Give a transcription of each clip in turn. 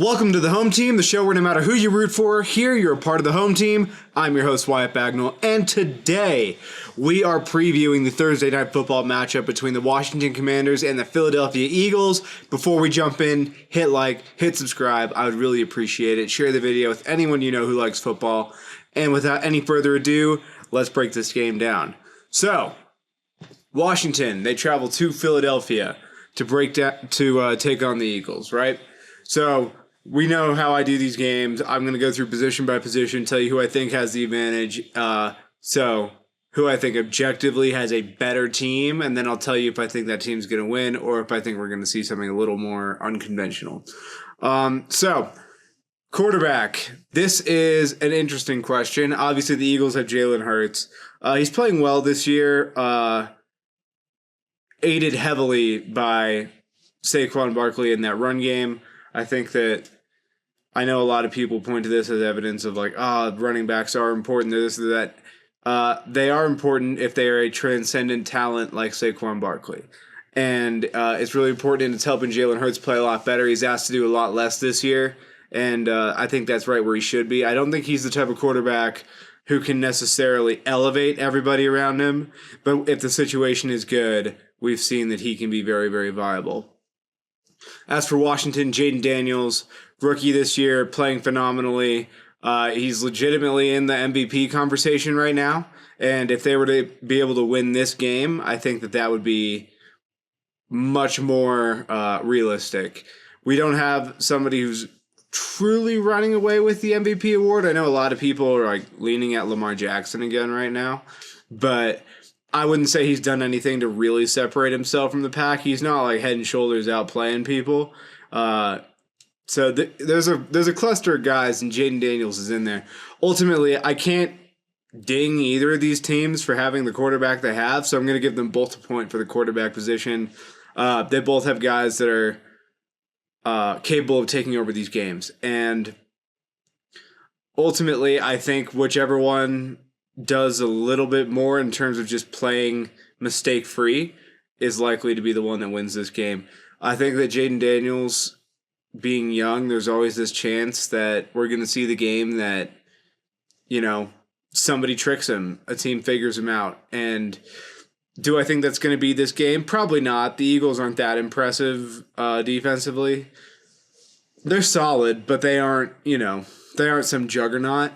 Welcome to the Home Team, the show where no matter who you root for, here you're a part of the Home Team. I'm your host, Wyatt Bagnall, and today we are previewing the Thursday Night Football matchup between the Washington Commanders and the Philadelphia Eagles. Before we jump in, hit like, hit subscribe. I would really appreciate it. Share the video with anyone you know who likes football. And without any further ado, let's break this game down. So, Washington, they travel to Philadelphia to take on the Eagles, right? So, we know how I do these games. I'm going to go through position by position, tell you who I think has the advantage. So, who I think objectively has a better team, and then I'll tell you if I think that team's going to win or if I think we're going to see something a little more unconventional. So, quarterback. This is an interesting question. Obviously, the Eagles have Jalen Hurts. He's playing well this year, aided heavily by Saquon Barkley in that run game. I think that I know a lot of people point to this as evidence of running backs are important, this or that. They are important if they are a transcendent talent like Saquon Barkley. And it's really important, and it's helping Jalen Hurts play a lot better. He's asked to do a lot less this year, and I think that's right where he should be. I don't think he's the type of quarterback who can necessarily elevate everybody around him, but if the situation is good, we've seen that he can be very, very viable. As for Washington, Jaden Daniels, rookie this year, playing phenomenally. He's legitimately in the MVP conversation right now. And if they were to be able to win this game, I think that would be much more realistic. We don't have somebody who's truly running away with the MVP award. I know a lot of people are leaning at Lamar Jackson again right now. But I wouldn't say he's done anything to really separate himself from the pack. He's not head and shoulders outplaying people. So there's a cluster of guys, and Jaden Daniels is in there. Ultimately, I can't ding either of these teams for having the quarterback they have, so I'm going to give them both a point for the quarterback position. They both have guys that are capable of taking over these games. And ultimately, I think whichever one does a little bit more in terms of just playing mistake-free is likely to be the one that wins this game. I think that Jaden Daniels, being young, there's always this chance that we're going to see the game that, somebody tricks him, a team figures him out. And do I think that's going to be this game? Probably not. The Eagles aren't that impressive defensively. They're solid, but they aren't some juggernaut.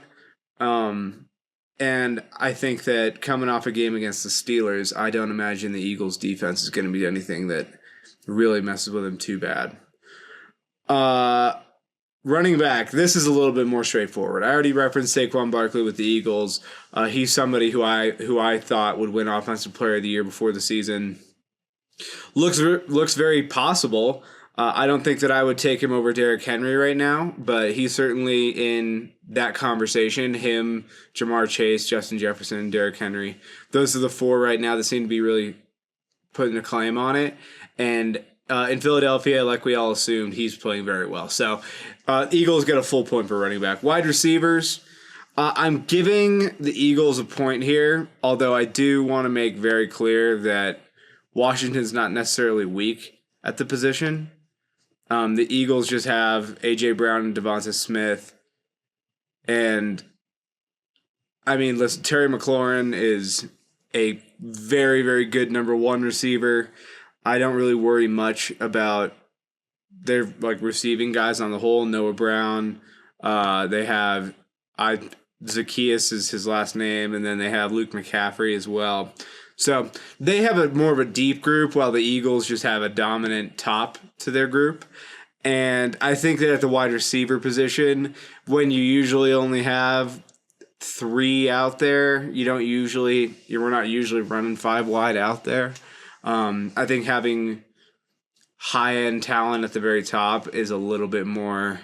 And I think that coming off a game against the Steelers, I don't imagine the Eagles' defense is going to be anything that really messes with them too bad. Running back, this is a little bit more straightforward. I already referenced Saquon Barkley with the Eagles. He's somebody who I thought would win Offensive Player of the Year before the season. Looks very possible. I don't think that I would take him over Derrick Henry right now, but he's certainly in that conversation. Him, Jamar Chase, Justin Jefferson, Derrick Henry. Those are the four right now that seem to be really putting a claim on it. And in Philadelphia, like we all assumed, he's playing very well. So Eagles get a full point for running back. Wide receivers, I'm giving the Eagles a point here, although I do want to make very clear that Washington's not necessarily weak at the position. The Eagles just have A.J. Brown and Devonta Smith. And, listen, Terry McLaurin is a very, very good number one receiver. I don't really worry much about their receiving guys on the whole. Noah Brown. They have Zacchaeus is his last name, and then they have Luke McCaffrey as well. So they have more of a deep group, while the Eagles just have a dominant top to their group. And I think that at the wide receiver position, when you usually only have three out there, we're not usually running five wide out there. I think having high-end talent at the very top is a little bit more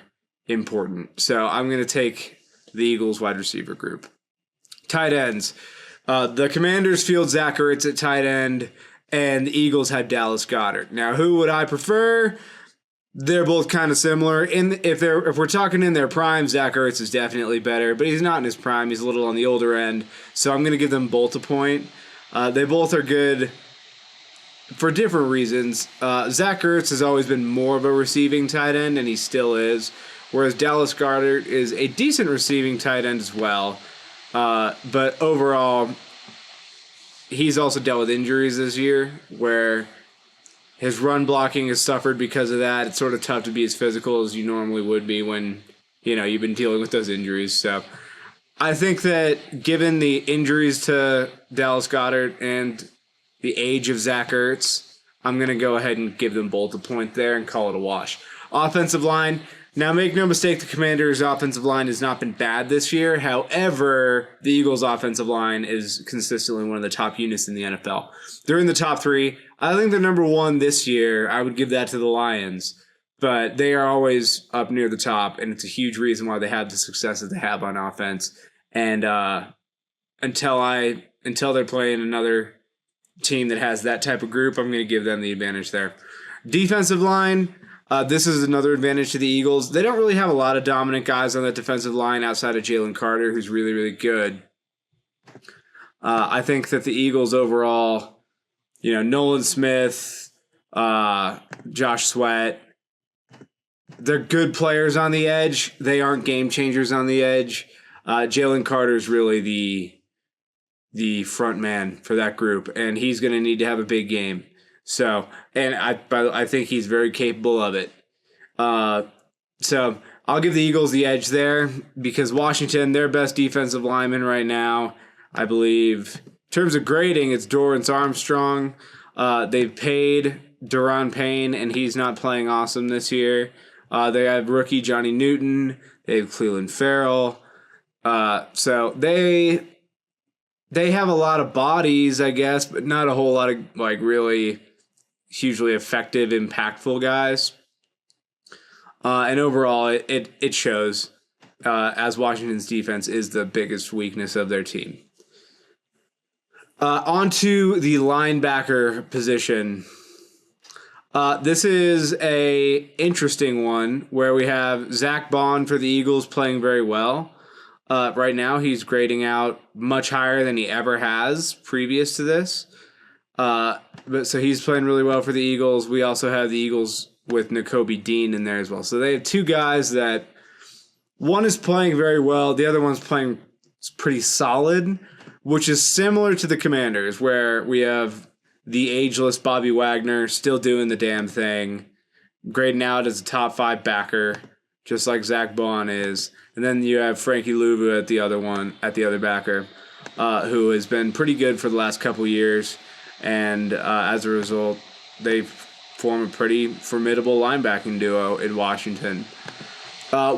important. So I'm going to take the Eagles wide receiver group. Tight ends. The Commanders field Zach Ertz at tight end, and the Eagles had Dallas Goedert. Now, who would I prefer? They're both kind of similar. If we're talking in their prime, Zach Ertz is definitely better, but he's not in his prime. He's a little on the older end, so I'm going to give them both a point. They both are good for different reasons. Zach Ertz has always been more of a receiving tight end, and he still is. Whereas Dallas Goedert is a decent receiving tight end as well. But overall, he's also dealt with injuries this year, where his run blocking has suffered because of that. It's sort of tough to be as physical as you normally would be when, you've been dealing with those injuries. So I think that given the injuries to Dallas Goedert and the age of Zach Ertz, I'm going to go ahead and give them both a point there and call it a wash. Offensive line. Now, make no mistake, the Commanders' offensive line has not been bad this year. However, the Eagles' offensive line is consistently one of the top units in the NFL. They're in the top 3. I think they're number 1 this year. I would give that to the Lions. But they are always up near the top, and it's a huge reason why they have the success that they have on offense. And until they're playing another team that has that type of group, I'm going to give them the advantage there. Defensive line. This is another advantage to the Eagles. They don't really have a lot of dominant guys on that defensive line outside of Jalen Carter, who's really, really good. I think that the Eagles overall, Nolan Smith, Josh Sweat, they're good players on the edge. They aren't game changers on the edge. Jalen Carter is really the front man for that group, and he's going to need to have a big game. So, and I think he's very capable of it. So I'll give the Eagles the edge there because Washington, their best defensive lineman right now, I believe, in terms of grading, it's Dorrance Armstrong. They've paid Daron Payne, and he's not playing awesome this year. They have rookie Johnny Newton. They have Cleveland Farrell. So they have a lot of bodies, I guess, but not a whole lot of really hugely effective, impactful guys. And overall, it shows as Washington's defense is the biggest weakness of their team. On to the linebacker position. This is a interesting one where we have Zach Bond for the Eagles playing very well. Right now, he's grading out much higher than he ever has previous to this. But so he's playing really well for the Eagles. We also have the Eagles with Nakobe Dean in there as well. So they have two guys that one is playing very well. The other one's playing pretty solid, which is similar to the Commanders, where we have the ageless Bobby Wagner still doing the damn thing, grading out as a top 5 backer, just like Zach Bond is. And then you have Frankie Louvu at the other backer, who has been pretty good for the last couple years. And as a result, they form a pretty formidable linebacking duo in Washington.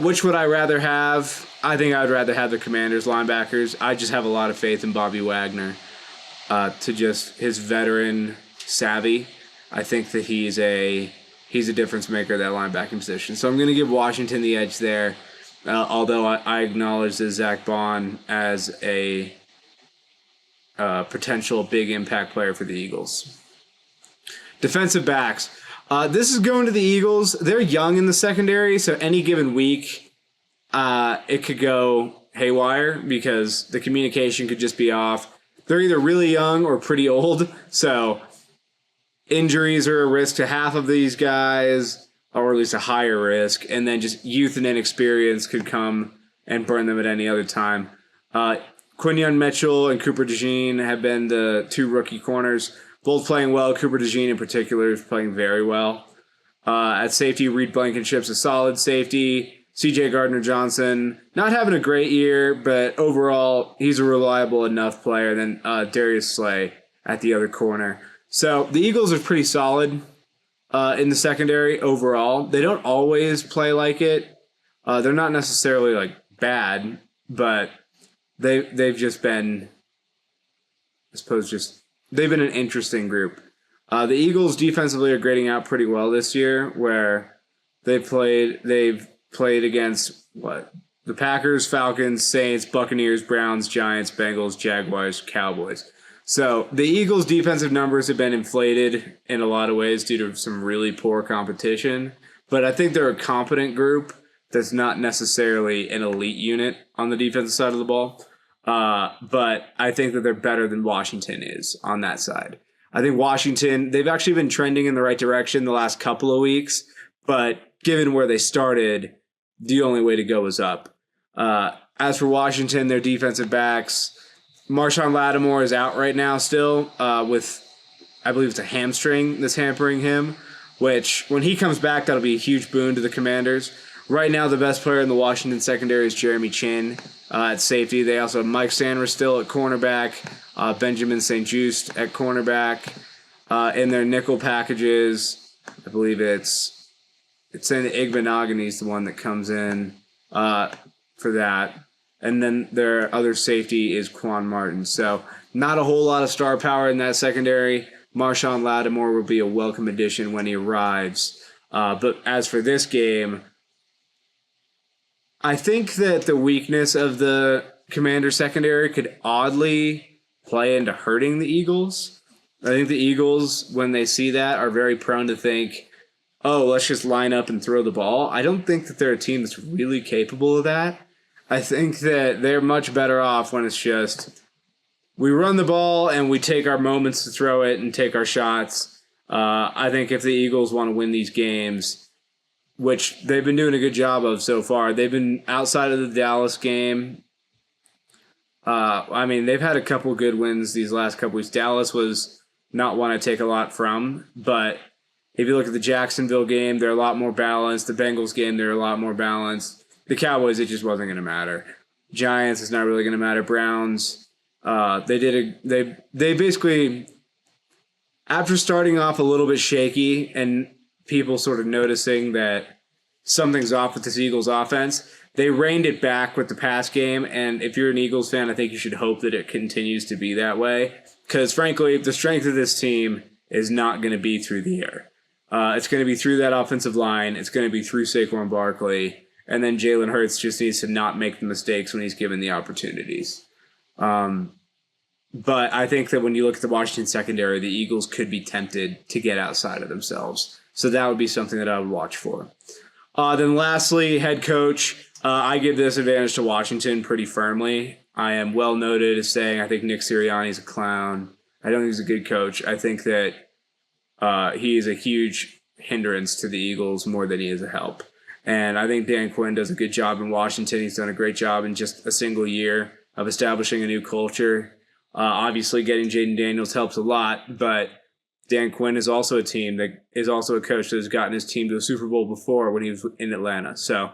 Which would I rather have? I think I'd rather have the Commanders linebackers. I just have a lot of faith in Bobby Wagner to just his veteran savvy. I think that he's a difference maker at that linebacking position. So I'm going to give Washington the edge there, although I acknowledge that Zach Bond as a potential big impact player for the Eagles. Defensive backs. This is going to the Eagles. They're young in the secondary, so any given week it could go haywire because the communication could just be off. They're either really young or pretty old, so injuries are a risk to half of these guys, or at least a higher risk, and then just youth and inexperience could come and burn them at any other time. Quinyon Mitchell and Cooper DeJean have been the two rookie corners, both playing well. Cooper DeJean in particular is playing very well. At safety, Reed Blankenship's a solid safety. C.J. Gardner-Johnson, not having a great year, but overall, he's a reliable enough player. Then Darius Slay at the other corner. So the Eagles are pretty solid in the secondary overall. They don't always play like it. They're not necessarily bad, but they've just been, I suppose, they've been an interesting group. The Eagles defensively are grading out pretty well this year, where they've played against the Packers, Falcons, Saints, Buccaneers, Browns, Giants, Bengals, Jaguars, Cowboys. So the Eagles' defensive numbers have been inflated in a lot of ways due to some really poor competition, but I think they're a competent group that's not necessarily an elite unit on the defensive side of the ball. But I think that they're better than Washington is on that side. I think Washington, they've actually been trending in the right direction the last couple of weeks, but given where they started, the only way to go is up. As for Washington, their defensive backs, Marshawn Lattimore is out right now still with, I believe it's a hamstring that's hampering him, which when he comes back, that'll be a huge boon to the Commanders. Right now, the best player in the Washington secondary is Jeremy Chin at safety. They also have Mike Sanders still at cornerback, Benjamin St-Juste at cornerback. In their nickel packages, I believe it's in Igbenogany's the one that comes in for that. And then their other safety is Quan Martin. So not a whole lot of star power in that secondary. Marshawn Lattimore will be a welcome addition when he arrives. But as for this game, I think that the weakness of the Commander secondary could oddly play into hurting the Eagles. I think the Eagles, when they see that, are very prone to think, oh, let's just line up and throw the ball. I don't think that they're a team that's really capable of that. I think that they're much better off when it's just we run the ball and we take our moments to throw it and take our shots. I think if the Eagles want to win these games, which they've been doing a good job of so far, they've been outside of the Dallas game. They've had a couple good wins these last couple weeks. Dallas was not one I take a lot from, but if you look at the Jacksonville game, they're a lot more balanced. The Bengals game, they're a lot more balanced. The Cowboys, it just wasn't going to matter. Giants, it's not really going to matter. Browns, they basically, after starting off a little bit shaky and people sort of noticing that something's off with this Eagles offense, they reined it back with the pass game. And if you're an Eagles fan, I think you should hope that it continues to be that way. Because frankly, the strength of this team is not going to be through the air. It's going to be through that offensive line. It's going to be through Saquon Barkley. And then Jalen Hurts just needs to not make the mistakes when he's given the opportunities. But I think that when you look at the Washington secondary, the Eagles could be tempted to get outside of themselves. So that would be something that I would watch for. Then lastly, head coach. I give this advantage to Washington pretty firmly. I am well noted as saying I think Nick Sirianni is a clown. I don't think he's a good coach. I think that he is a huge hindrance to the Eagles more than he is a help. And I think Dan Quinn does a good job in Washington. He's done a great job in just a single year of establishing a new culture. Obviously, getting Jaden Daniels helps a lot, but Dan Quinn is also a team that is also a coach that has gotten his team to a Super Bowl before when he was in Atlanta. So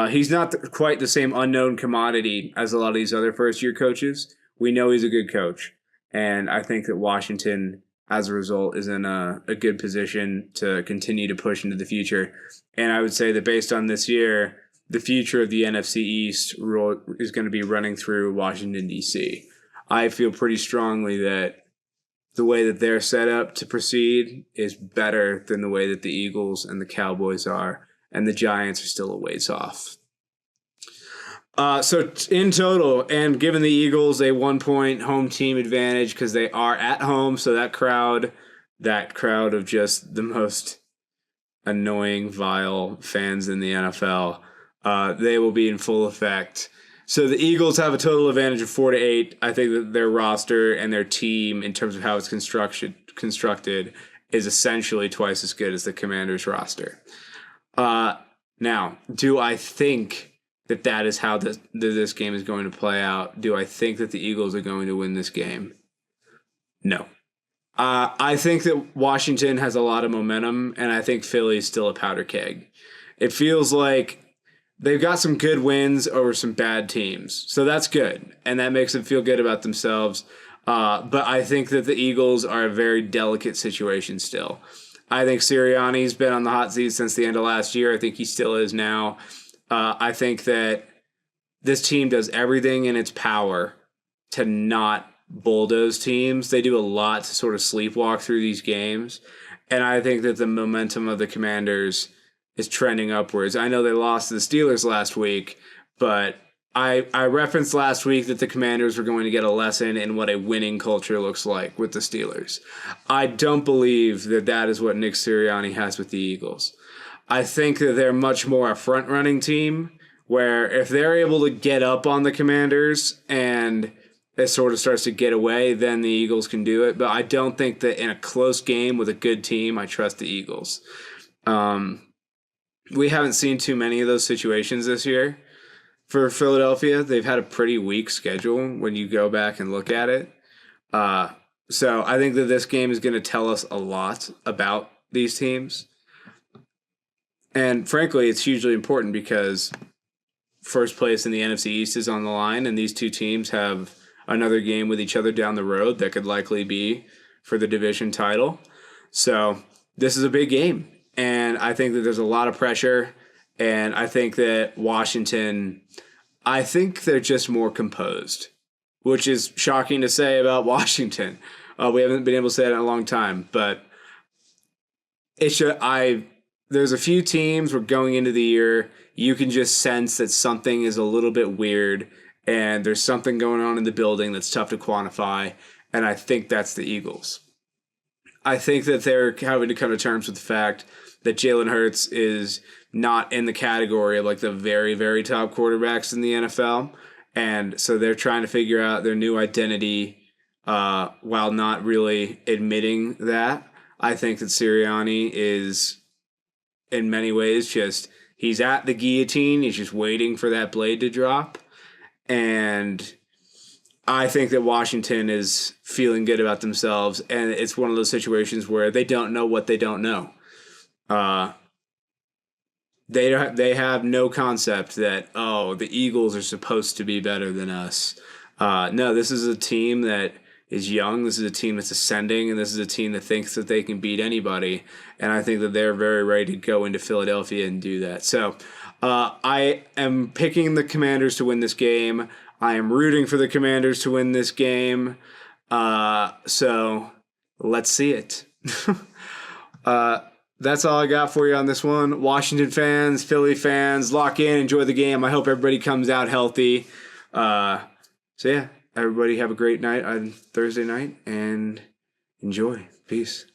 he's not quite the same unknown commodity as a lot of these other first-year coaches. We know he's a good coach, and I think that Washington, as a result, is in a good position to continue to push into the future. And I would say that based on this year, the future of the NFC East is going to be running through Washington, D.C. I feel pretty strongly that the way that they're set up to proceed is better than the way that the Eagles and the Cowboys are, and the Giants are still a ways off. So in total, and given the Eagles a 1-point home team advantage because they are at home, so that crowd of just the most annoying, vile fans in the NFL, they will be in full effect. So the Eagles have a total advantage of 4-8. I think that their roster and their team, in terms of how it's constructed, is essentially twice as good as the Commanders' roster. Now, do I think that is how this game is going to play out? Do I think that the Eagles are going to win this game? No. I think that Washington has a lot of momentum, and I think Philly's still a powder keg. It feels like they've got some good wins over some bad teams, so that's good, and that makes them feel good about themselves. But I think that the Eagles are a very delicate situation still. I think Sirianni's been on the hot seat since the end of last year. I think he still is now. I think that this team does everything in its power to not bulldoze teams. They do a lot to sort of sleepwalk through these games. And I think that the momentum of the Commanders is trending upwards. I know they lost to the Steelers last week, but I referenced last week that the Commanders were going to get a lesson in what a winning culture looks like with the Steelers. I don't believe that is what Nick Sirianni has with the Eagles. I think that they're much more a front-running team, where if they're able to get up on the Commanders and it sort of starts to get away, then the Eagles can do it. But I don't think that in a close game with a good team, I trust the Eagles. We haven't seen too many of those situations this year for Philadelphia. They've had a pretty weak schedule when you go back and look at it. So I think that this game is going to tell us a lot about these teams. And frankly, it's hugely important because first place in the NFC East is on the line, and these two teams have another game with each other down the road that could likely be for the division title. So this is a big game, and I think that there's a lot of pressure, and I think that Washington, I think they're just more composed, which is shocking to say about Washington. We haven't been able to say that in a long time, but there's a few teams where going into the year, you can just sense that something is a little bit weird and there's something going on in the building that's tough to quantify, and I think that's the Eagles. I think that they're having to come to terms with the fact that Jalen Hurts is not in the category of like the very, very top quarterbacks in the NFL, and so they're trying to figure out their new identity while not really admitting that. I think that Sirianni is, in many ways, he's at the guillotine. He's just waiting for that blade to drop. And I think that Washington is feeling good about themselves. And it's one of those situations where they don't know what they don't know. They have no concept that, the Eagles are supposed to be better than us. No, this is a team that is young. This is a team that's ascending, and this is a team that thinks that they can beat anybody. And I think that they're very ready to go into Philadelphia and do that. So I am picking the Commanders to win this game. I am rooting for the Commanders to win this game. So let's see it. That's all I got for you on this one. Washington fans, Philly fans, lock in, enjoy the game. I hope everybody comes out healthy. So yeah. Everybody have a great night on Thursday night and enjoy. Peace.